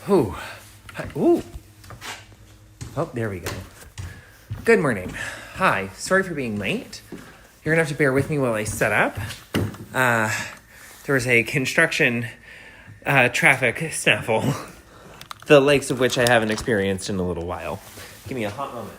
Ooh. Ooh. Oh, there we go. Good morning. Hi. Sorry for being late. You're going to have to bear with me while I set up. There was a construction traffic snaffle, the likes of which I haven't experienced in a little while. Give me a hot moment.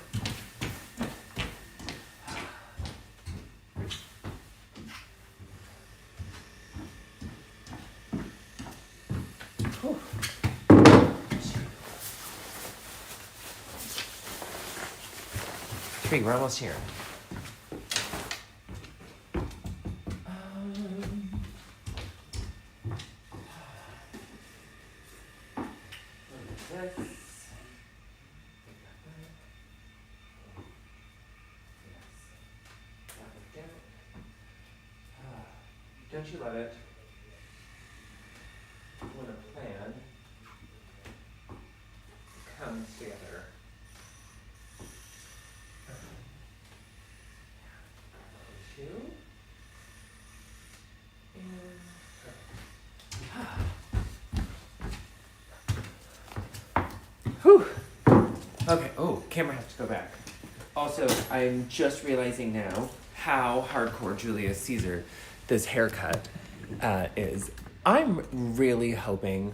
We're almost here. Don't you love it when a plan comes together? Whew. Okay, camera has to go back. Also, I'm just realizing now how hardcore Julius Caesar this haircut is. I'm really hoping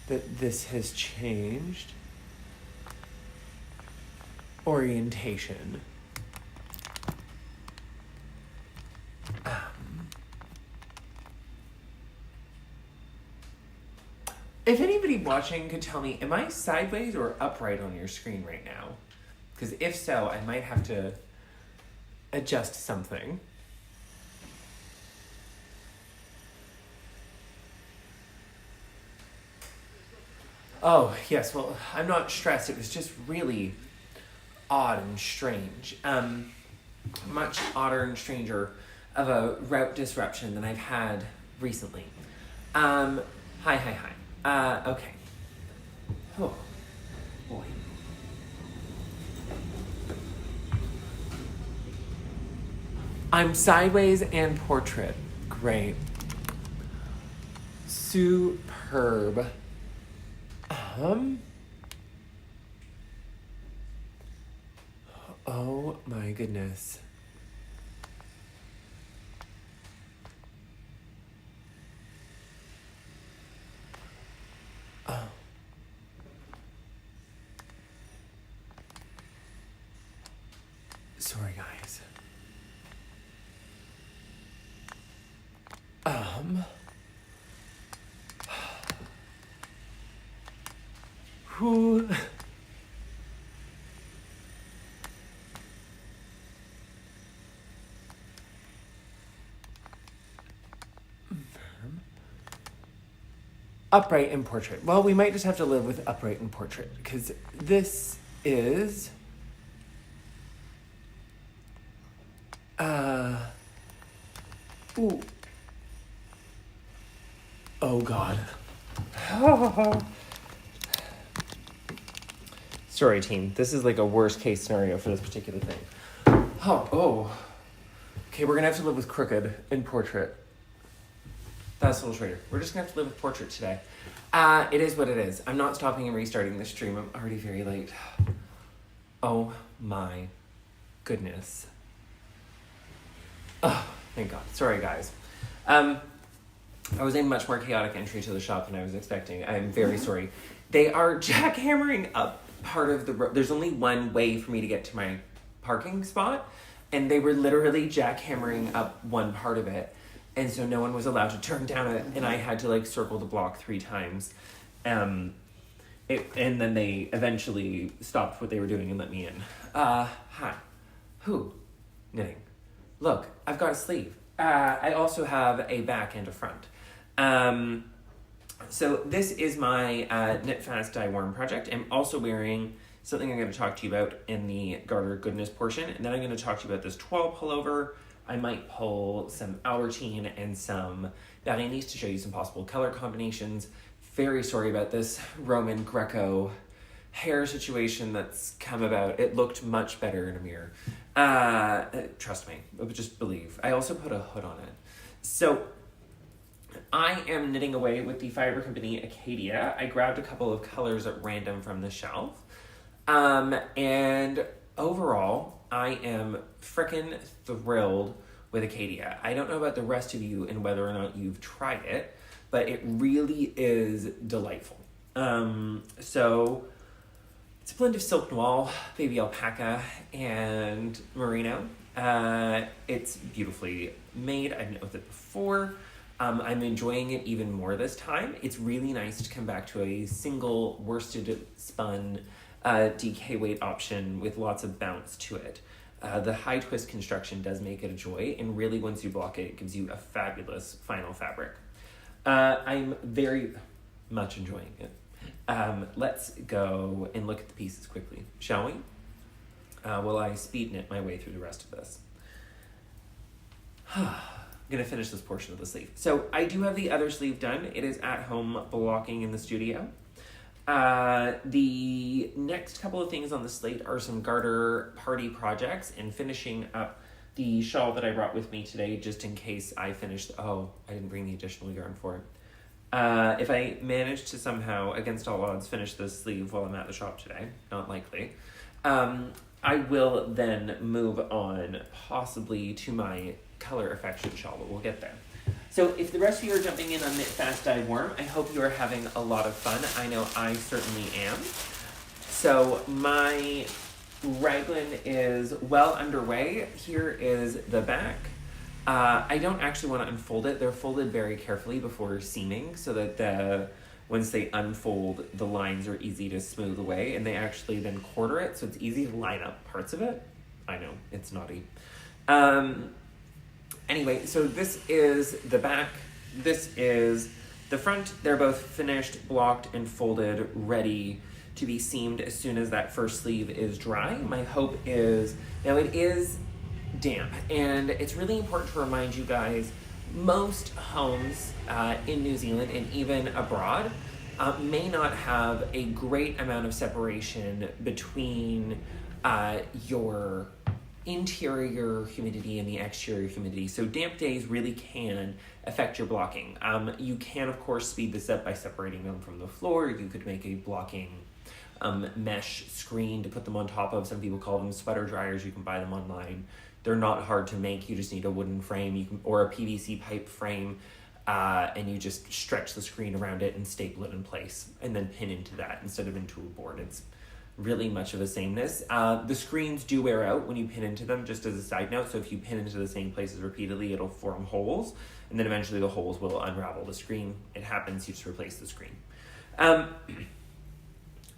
that this has changed orientation. If anybody watching could tell me, am I sideways or upright on your screen right now? Because if so, I might have to adjust something. Oh, yes, well, I'm not stressed. It was just really odd and strange. Much odder and stranger of a route disruption than I've had recently. Hi. Okay. Oh, boy. I'm sideways and portrait. Great. Superb. Oh my goodness. Oh. Sorry, guys. Who? Upright and portrait. Well, we might just have to live with upright and portrait because this is ooh. Oh God. Sorry, team. This is like a worst case scenario for this particular thing. Okay, we're gonna have to live with crooked and portrait. That's a little traitor. We're just gonna have to live with portrait today. It is what it is. I'm not stopping and restarting this stream. I'm already very late. Oh my goodness. Oh, thank God. Sorry, guys. I was a much more chaotic entry to the shop than I was expecting. I'm very sorry. They are jackhammering up part of the road. There's only one way for me to get to my parking spot, and they were literally jackhammering up one part of it. And so no one was allowed to turn down it, and I had to circle the block 3 times. And then they eventually stopped what they were doing and let me in. Hi. Who? Knitting. Look, I've got a sleeve. I also have a back and a front. So this is my Knit Fast Dye Warm project. I'm also wearing something I'm going to talk to you about in the Garter goodness portion. And then I'm going to talk to you about this toile pullover. I might pull some Albertine and some Berenice to show you some possible color combinations. Very sorry about this Roman Greco hair situation that's come about. It looked much better in a mirror. Trust me, just believe. I also put a hood on it. So I am knitting away with the fiber company Acadia. I grabbed a couple of colors at random from the shelf. And overall, I am frickin' thrilled with Acadia. I don't know about the rest of you and whether or not you've tried it, but it really is delightful. So it's a blend of silk noir, baby alpaca, and merino. It's beautifully made. I've knit with it before. I'm enjoying it even more this time. It's really nice to come back to a single worsted spun DK weight option with lots of bounce to it. The high twist construction does make it a joy, and really once you block it, it gives you a fabulous final fabric. I'm very much enjoying it. Let's go and look at the pieces quickly, shall we? While I speed knit my way through the rest of this. I'm going to finish this portion of the sleeve. So I do have the other sleeve done. It is at home blocking in the studio. The next couple of things on the slate are some Garter party projects and finishing up the shawl that I brought with me today just in case I finished. Oh, I didn't bring the additional yarn for it. If I manage to somehow, against all odds, finish this sleeve while I'm at the shop today, not likely, I will then move on possibly to my color affection shawl, but we'll get there. So if the rest of you are jumping in on Knit Fast Dye Warm, I hope you are having a lot of fun. I know I certainly am. So my Raglan is well underway. Here is the back. I don't actually want to unfold it. They're folded very carefully before seaming so that once they unfold, the lines are easy to smooth away, and they actually then quarter it, so it's easy to line up parts of it. I know, it's naughty. Anyway, so this is the back. This is the front. They're both finished, blocked, and folded, ready to be seamed as soon as that first sleeve is dry. My hope is, now it is damp, and it's really important to remind you guys, most homes in New Zealand and even abroad may not have a great amount of separation between your interior humidity and the exterior humidity. So damp days really can affect your blocking. You can, of course, speed this up by separating them from the floor. You could make a blocking mesh screen to put them on top of. Some people call them sweater dryers. You can buy them online. They're not hard to make. You just need a wooden frame or a PVC pipe frame, and you just stretch the screen around it and staple it in place and then pin into that instead of into a board. It's really much of a sameness. The screens do wear out when you pin into them, just as a side note. So if you pin into the same places repeatedly, it'll form holes, and then eventually the holes will unravel the screen. It happens, you just replace the screen.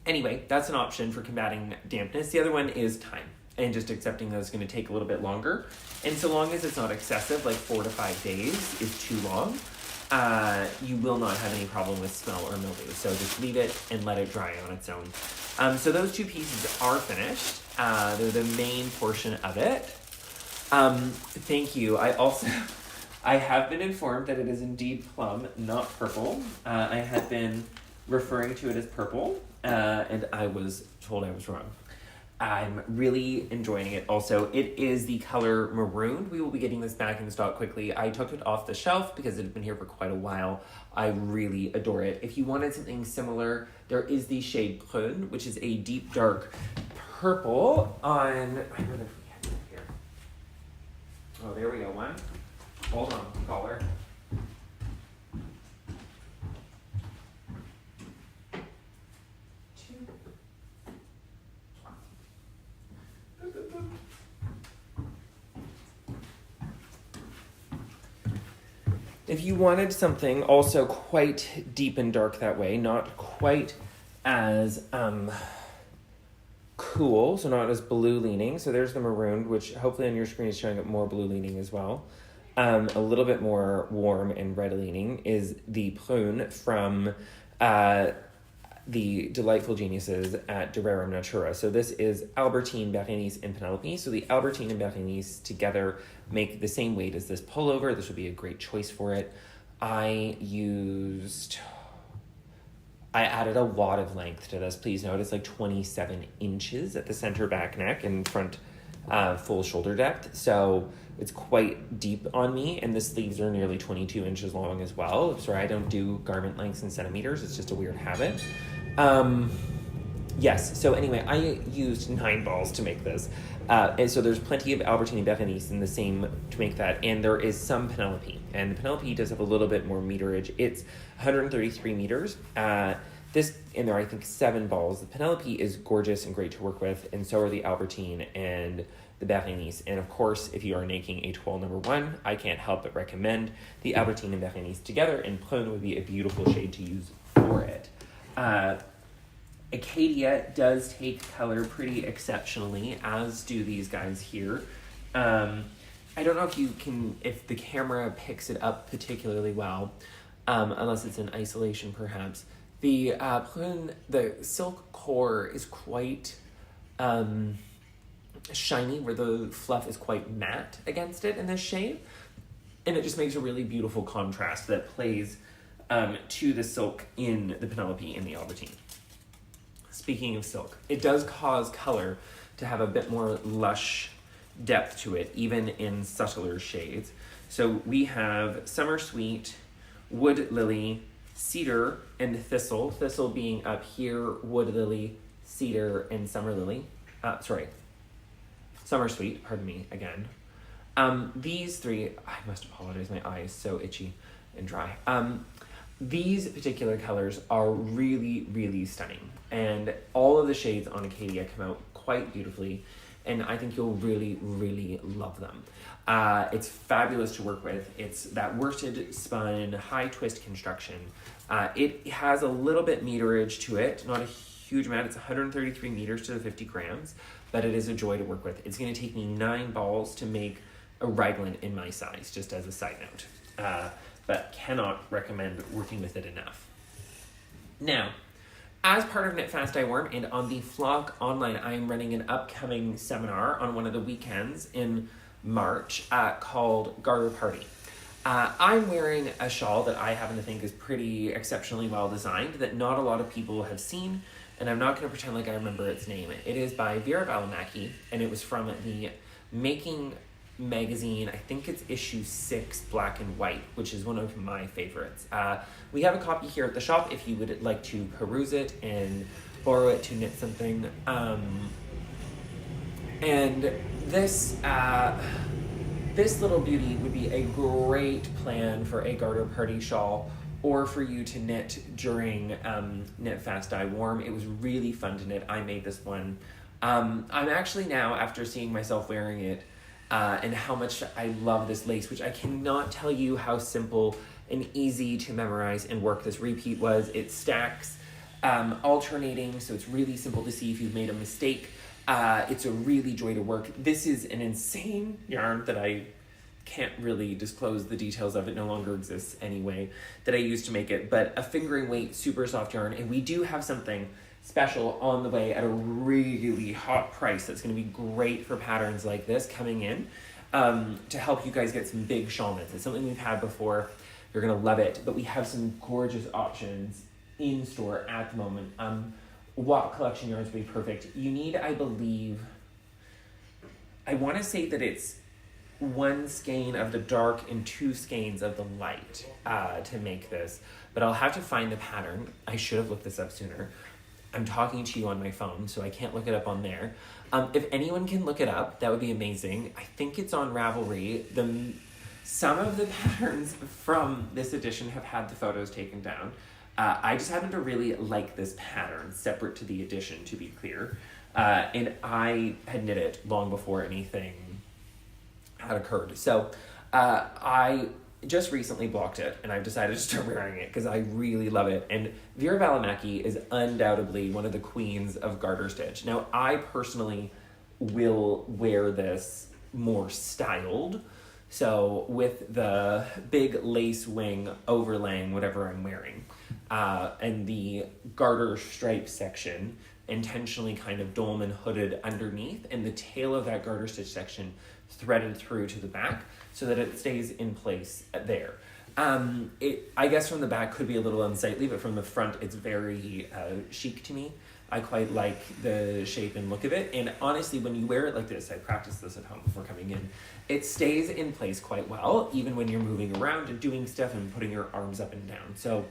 Anyway, that's an option for combating dampness. The other one is time, and just accepting that it's going to take a little bit longer. And so long as it's not excessive, like 4 to 5 days is too long, you will not have any problem with smell or mildew. So just leave it and let it dry on its own. So those two pieces are finished. They're the main portion of it. Thank you. I have been informed that it is indeed plum, not purple. I had been referring to it as purple, and I was told I was wrong. I'm really enjoying it. Also, it is the color maroon. We will be getting this back in stock quickly. I took it off the shelf because it had been here for quite a while. I really adore it. If you wanted something similar, there is the shade Prune, which is a deep dark purple on, I don't know if we have it here. Oh, there we go, one. Hold on, collar. If you wanted something also quite deep and dark that way, not quite as cool, so not as blue leaning. So there's the maroon, which hopefully on your screen is showing up more blue leaning as well. A little bit more warm and red leaning is the Prune from the delightful geniuses at De Rerum Natura. So this is Albertine, Berenice, and Penelope. So the Albertine and Berenice together make the same weight as this pullover. This would be a great choice for it. I added a lot of length to this. Please note it's like 27 inches at the center back neck and front full shoulder depth. So it's quite deep on me, and the sleeves are nearly 22 inches long as well. Sorry, I don't do garment lengths in centimeters. It's just a weird habit. Yes, so anyway, I used 9 balls to make this. And so there's plenty of Albertine and Berenice in the same to make that, and there is some Penelope. And the Penelope does have a little bit more meterage. It's 133 meters. This, and there are, I think, 7 balls. The Penelope is gorgeous and great to work with, and so are the Albertine and the Berenice. And of course, if you are making a toile number 1, I can't help but recommend the Albertine and Berenice together, and Prune would be a beautiful shade to use for it. Acadia does take color pretty exceptionally, as do these guys here. I don't know if the camera picks it up particularly well, unless it's in isolation perhaps. The Prune, the silk core is quite shiny, where the fluff is quite matte against it in this shade. And it just makes a really beautiful contrast that plays to the silk in the Penelope and the Albertine. Speaking of silk, it does cause color to have a bit more lush depth to it, even in subtler shades. So we have Summer Sweet, Wood Lily, Cedar, and Thistle. Thistle being up here, Wood Lily, Cedar, and Summer Lily. Summer Sweet, pardon me again. These 3, I must apologize, my eye is so itchy and dry. These particular colors are really, really stunning. And all of the shades on Acadia come out quite beautifully. And I think you'll really, really love them. It's fabulous to work with. It's that worsted spun, high twist construction. It has a little bit meterage to it, not a huge amount. It's 133 meters to the 50 grams, but it is a joy to work with. It's going to take me 9 balls to make a Raglan in my size, just as a side note. But cannot recommend working with it enough. Now, as part of Knit Fast Dye Warm and on the Flock Online, I am running an upcoming seminar on one of the weekends in March called Garter Party. I'm wearing a shawl that I happen to think is pretty exceptionally well designed that not a lot of people have seen, and I'm not going to pretend like I remember its name. It is by Vera Valimaki, and it was from the Making magazine. I think it's issue 6, black and white, which is one of my favorites. We have a copy here at the shop if you would like to peruse it and borrow it to knit something. And this little beauty would be a great plan for a Garter Party shawl, or for you to knit during Knit Fast Dye Warm. It was really fun to knit. I made this one. I'm actually now, after seeing myself wearing it, and how much I love this lace, which I cannot tell you how simple and easy to memorize and work this repeat was. It stacks alternating, so it's really simple to see if you've made a mistake. It's a really joy to work. This is an insane yarn that I can't really disclose the details of. It no longer exists anyway, that I used to make it, but a fingering weight, super soft yarn, and we do have something special on the way at a really hot price that's going to be great for patterns like this coming in to help you guys get some big shawl knits. It's something we've had before. You're going to love it, but we have some gorgeous options in store at the moment. What collection yarns would be perfect? You need, I believe, I want to say that it's 1 skein of the dark and 2 skeins of the light to make this, but I'll have to find the pattern. I should have looked this up sooner. I'm talking to you on my phone, so I can't look it up on there. If anyone can look it up, that would be amazing. I think it's on Ravelry. Some of the patterns from this edition have had the photos taken down. I just happen to really like this pattern, separate to the edition, to be clear. And I had knit it long before anything had occurred. So I just recently blocked it, and I've decided to start wearing it because I really love it. And Vera Valimaki is undoubtedly one of the queens of garter stitch. Now, I personally will wear this more styled, so with the big lace wing overlaying whatever I'm wearing, and the garter stripe section intentionally kind of dolman hooded underneath, and the tail of that garter stitch section threaded through to the back so that it stays in place there. I guess from the back could be a little unsightly, but from the front it's very chic to me. I quite like the shape and look of it. And honestly, when you wear it like this, I practiced this at home before coming in, it stays in place quite well, even when you're moving around and doing stuff and putting your arms up and down. So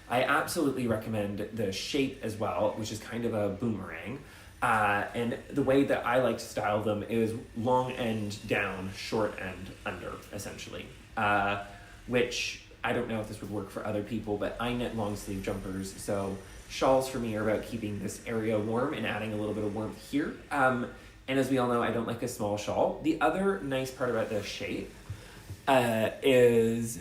I absolutely recommend the shape as well, which is kind of a boomerang. And the way that I like to style them is long end down, short end under, essentially. Which I don't know if this would work for other people, but I knit long sleeve jumpers, so shawls for me are about keeping this area warm and adding a little bit of warmth here. And as we all know, I don't like a small shawl. The other nice part about this shape is,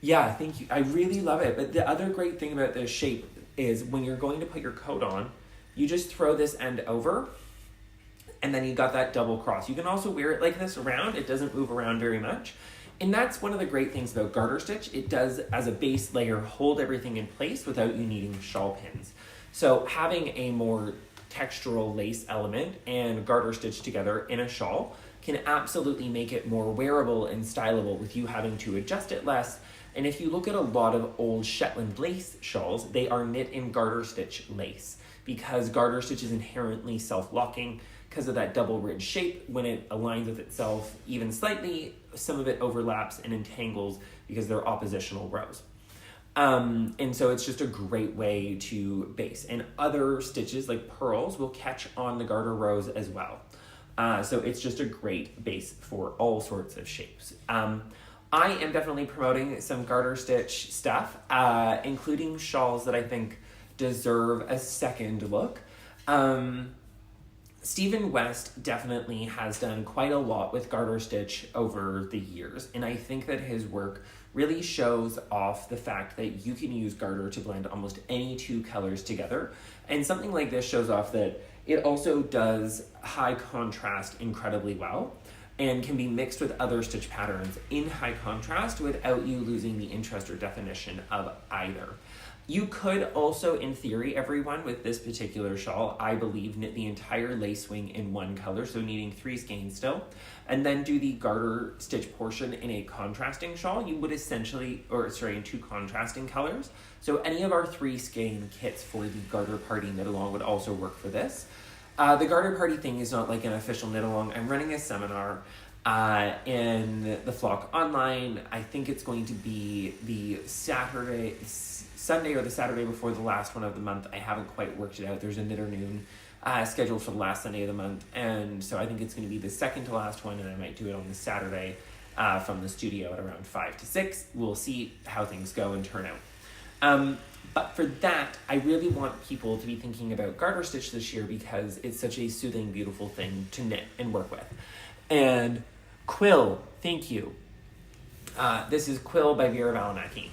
yeah, thank you. I really love it. But the other great thing about this shape is when you're going to put your coat on, you just throw this end over and then you got that double cross. You can also wear it like this around. It doesn't move around very much. And that's one of the great things about garter stitch. It does, as a base layer, hold everything in place without you needing shawl pins. So having a more textural lace element and garter stitch together in a shawl can absolutely make it more wearable and stylable with you having to adjust it less. And if you look at a lot of old Shetland lace shawls, they are knit in garter stitch lace because garter stitch is inherently self-locking because of that double ridge shape. When it aligns with itself even slightly, some of it overlaps and entangles because they're oppositional rows. And so it's just a great way to base. And other stitches like pearls will catch on the garter rows as well. So it's just a great base for all sorts of shapes. I am definitely promoting some garter stitch stuff, including shawls that I think deserve a second look. Stephen West definitely has done quite a lot with garter stitch over the years, and I think that his work really shows off the fact that you can use garter to blend almost any two colors together. And something like this shows off that it also does high contrast incredibly well and can be mixed with other stitch patterns in high contrast without you losing the interest or definition of either. You could also, in theory, everyone, with this particular shawl, I believe, knit the entire lace wing in one color, so needing 3 skeins still, and then do the garter stitch portion in a contrasting shawl. You would essentially, in 2 contrasting colors. So any of our 3 skein kits for the garter party knit along would also work for this. The garter party thing is not like an official knit along. I'm running a seminar in the Flock online. I think it's going to be the Sunday or the Saturday before the last one of the month. I haven't quite worked it out. There's a Knitter Noon scheduled for the last Sunday of the month, and so I think it's going to be the second to last one, and I might do it on the Saturday from the studio at around 5 to 6. We'll see how things go and turn out. But for that, I really want people to be thinking about garter stitch this year because it's such a soothing, beautiful thing to knit and work with. And Quill, thank you. This is Quill by Vera Valimaki.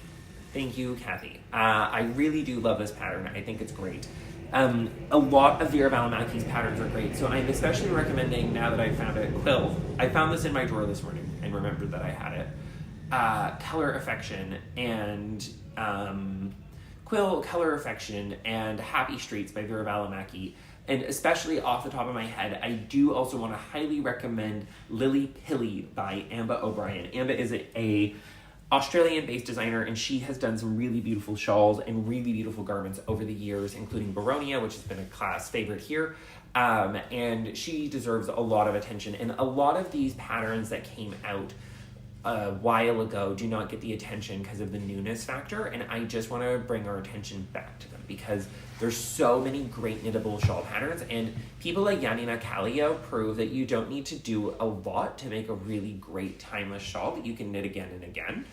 Thank you, Kathy. I really do love this pattern. I think it's great. A lot of Vera Valimaki's patterns are great, so I'm especially recommending, now that I found it, Quill. I found this in my drawer this morning and remembered that I had it. Color Affection and Quill, Color Affection, and Happy Streets by Vera Valimaki. And especially off the top of my head, I do also want to highly recommend Lily Pilly by Amba O'Brien. Amba is a Australian-based designer, and she has done some really beautiful shawls and really beautiful garments over the years, including Baronia, which has been a class favorite here. And she deserves a lot of attention. And a lot of these patterns that came out a while ago do not get the attention because of the newness factor, and I just want to bring our attention back to them because there's so many great knittable shawl patterns, and people like Yanina Kallio prove that you don't need to do a lot to make a really great timeless shawl that you can knit again and again.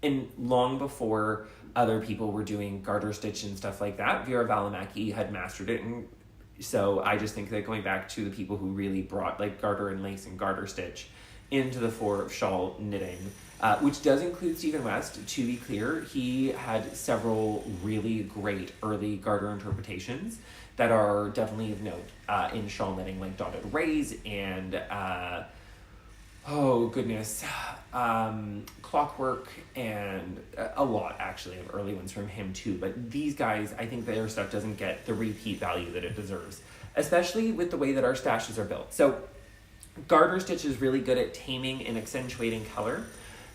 And long before other people were doing garter stitch and stuff like that, Vera Valimaki had mastered it, and so I just think that going back to the people who really brought like garter and lace and garter stitch into the fore of shawl knitting, which does include Stephen West. To be clear, he had several really great early garter interpretations that are definitely of note in shawl knitting, like Dotted Rays and Clockwork, and a lot actually of early ones from him too. But these guys, I think their stuff doesn't get the repeat value that it deserves, especially with the way that our stashes are built. So garter stitch is really good at taming and accentuating color.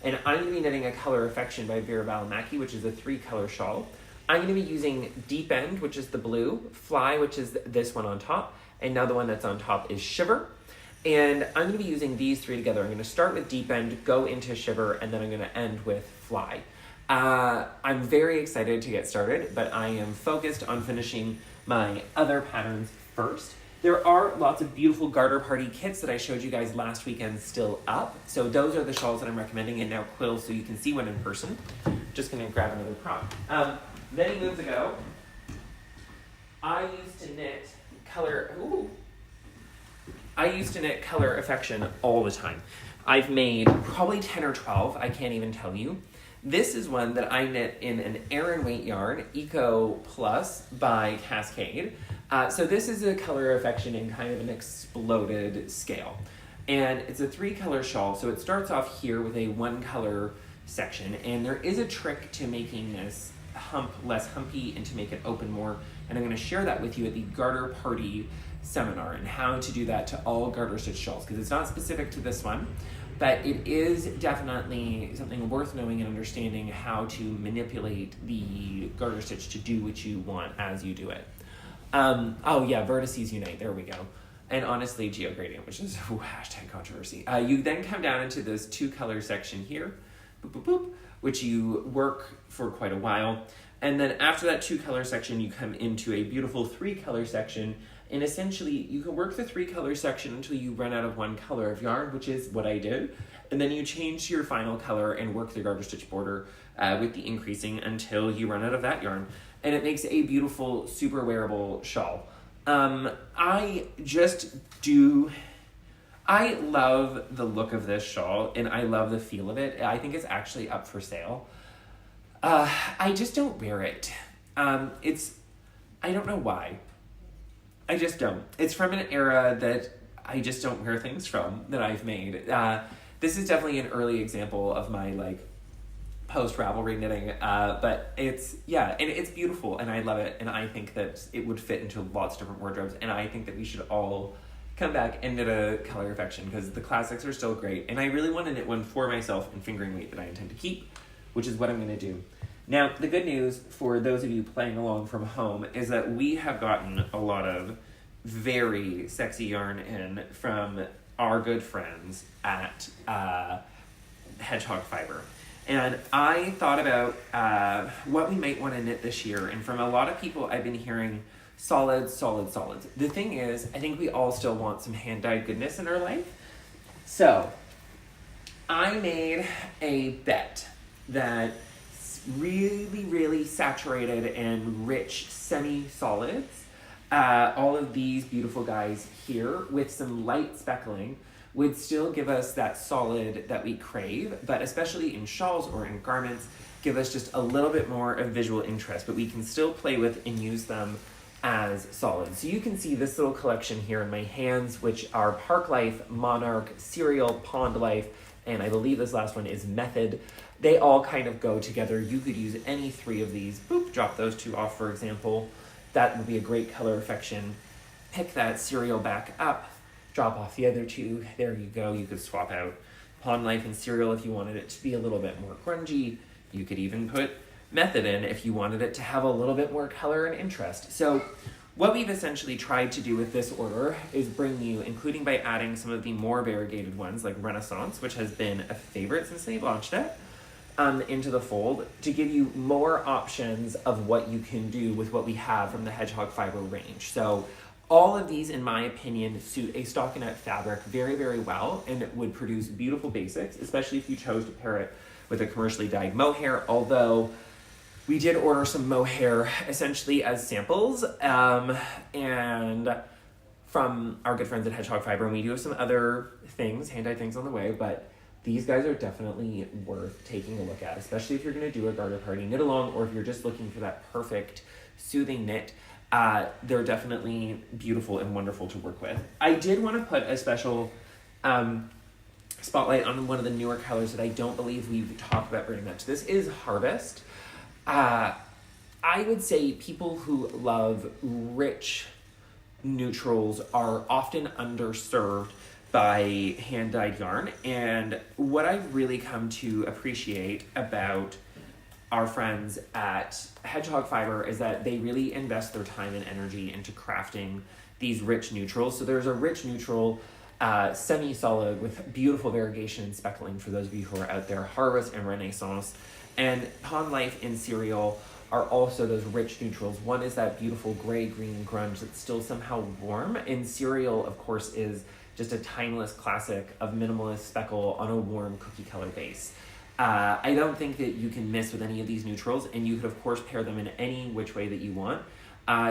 And I'm going to be knitting a Color Affection by Vera Balamaki, which is a 3-color shawl. I'm going to be using Deep End, which is the blue, Fly, which is this one on top, and now the one that's on top is Shiver. And I'm going to be using these 3 together. I'm going to start with Deep End, go into Shiver, and then I'm going to end with Fly. I'm very excited to get started, but I am focused on finishing my other patterns first. There are lots of beautiful Garter Party kits that I showed you guys last weekend still up. So those are the shawls that I'm recommending, and now quills so you can see one in person. Just going to grab another prop. Many moons ago, I used to knit Color Affection all the time. I've made probably 10 or 12, I can't even tell you. This is one that I knit in an Aran weight yarn, Eco Plus by Cascade. So this is a Color Affection in kind of an exploded scale. And it's a 3-color shawl, so it starts off here with a 1-color section, and there is a trick to making this hump less humpy and to make it open more, and I'm going to share that with you at the Garter Party seminar and how to do that to all garter stitch shawls, because it's not specific to this one, but it is definitely something worth knowing and understanding how to manipulate the garter stitch to do what you want as you do it. Oh yeah, vertices unite, there we go. And honestly, geogradient, which is hashtag controversy. You then come down into this 2-color section here, boop, boop, boop, which you work for quite a while. And then after that 2-color section, you come into a beautiful 3-color section. And essentially, you can work the 3-color section until you run out of 1 color of yarn, which is what I did. And then you change to your final color and work the garter stitch border with the increasing until you run out of that yarn. And it makes a beautiful, super wearable shawl. I love the look of this shawl, and I love the feel of it. I think it's actually up for sale. I just don't wear it. I don't know why. I just don't. It's from an era that I just don't wear things from that I've made. This is definitely an early example of my post-Ravelry knitting, but it's beautiful and I love it, and I think that it would fit into lots of different wardrobes, and I think that we should all come back and knit a Color Affection because the classics are still great, and I really want to knit one for myself in fingering weight that I intend to keep, which is what I'm going to do. Now, the good news for those of you playing along from home is that we have gotten a lot of very sexy yarn in from our good friends at Hedgehog Fiber. And I thought about what we might want to knit this year. And from a lot of people, I've been hearing solids. The thing is, I think we all still want some hand-dyed goodness in our life. So I made a bet that really, really saturated and rich semi-solids, all of these beautiful guys here with some light speckling would still give us that solid that we crave, but especially in shawls or in garments, give us just a little bit more of visual interest, but we can still play with and use them as solids. So you can see this little collection here in my hands, which are Park Life, Monarch, Serial, Pond Life, and I believe this last one is Method. They all kind of go together. You could use any 3 of these. Boop, drop those 2 off, for example. That would be a great Color Affection. Pick that Serial back up, drop off the other 2. There you go. You could swap out Pond Life and Serial if you wanted it to be a little bit more grungy. You could even put Method in if you wanted it to have a little bit more color and interest. So what we've essentially tried to do with this order is bring you, including by adding some of the more variegated ones like Renaissance, which has been a favorite since they launched it, into the fold, to give you more options of what you can do with what we have from the Hedgehog Fiber range. So all of these, in my opinion, suit a stockinette fabric very, very well and would produce beautiful basics, especially if you chose to pair it with a commercially dyed mohair, although we did order some mohair essentially as samples, and from our good friends at Hedgehog Fiber, and we do have some other things, hand-dyed things on the way, but these guys are definitely worth taking a look at, especially if you're going to do a garter party knit along, or if you're just looking for that perfect soothing knit. They're definitely beautiful and wonderful to work with. I did want to put a special spotlight on one of the newer colors that I don't believe we've talked about very much. This is Harvest. I would say people who love rich neutrals are often underserved by hand dyed yarn. And what I've really come to appreciate about our friends at Hedgehog Fiber is that they really invest their time and energy into crafting these rich neutrals. So there's a rich neutral, semi-solid with beautiful variegation and speckling for those of you who are out there, Harvest and Renaissance. And Pond Life and Cereal are also those rich neutrals. One is that beautiful gray-green grunge that's still somehow warm, and Cereal, of course, is just a timeless classic of minimalist speckle on a warm cookie color base. I don't think that you can miss with any of these neutrals, and you could, of course, pair them in any which way that you want.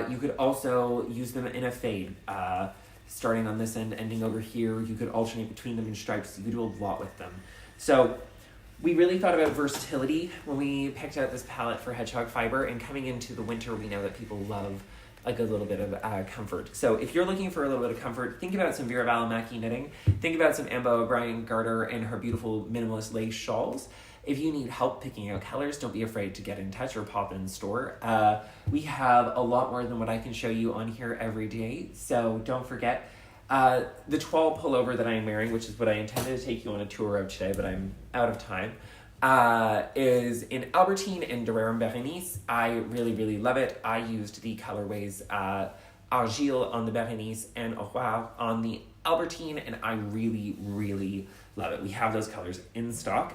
You could also use them in a fade. Starting on this end, ending over here, you could alternate between them in stripes. You could do a lot with them. So we really thought about versatility when we picked out this palette for Hedgehog Fiber, and coming into the winter, we know that people love a good little bit of comfort. So if you're looking for a little bit of comfort, think about some Vera Valimaki knitting. Think about some Amber O'Brien Garter and her beautiful minimalist lace shawls. If you need help picking out colors, don't be afraid to get in touch or pop in store. We have a lot more than what I can show you on here every day, so don't forget. The toile pullover that I'm wearing, which is what I intended to take you on a tour of today, but I'm out of time, is in Albertine and Durham Berenice. I really, really love it. I used the colorways Argile on the Berenice and Aurore on the Albertine, and I really, really love it. We have those colors in stock.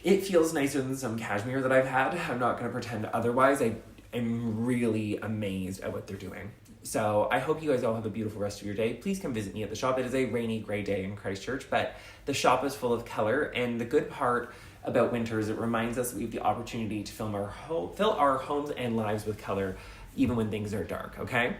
It feels nicer than some cashmere that I've had. I'm not going to pretend otherwise. I am really amazed at what they're doing. So I hope you guys all have a beautiful rest of your day. Please come visit me at the shop. It is a rainy, gray day in Christchurch, but the shop is full of color. And the good part about winter is it reminds us that we have the opportunity to fill our homes and lives with color, even when things are dark, okay?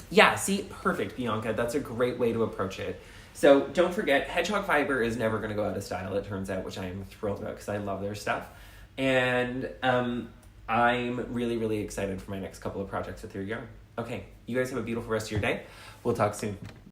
Yeah, see, perfect, Bianca. That's a great way to approach it. So don't forget, Hedgehog Fiber is never going to go out of style, it turns out, which I am thrilled about because I love their stuff. And I'm really, really excited for my next couple of projects with their yarn. Okay, you guys have a beautiful rest of your day. We'll talk soon.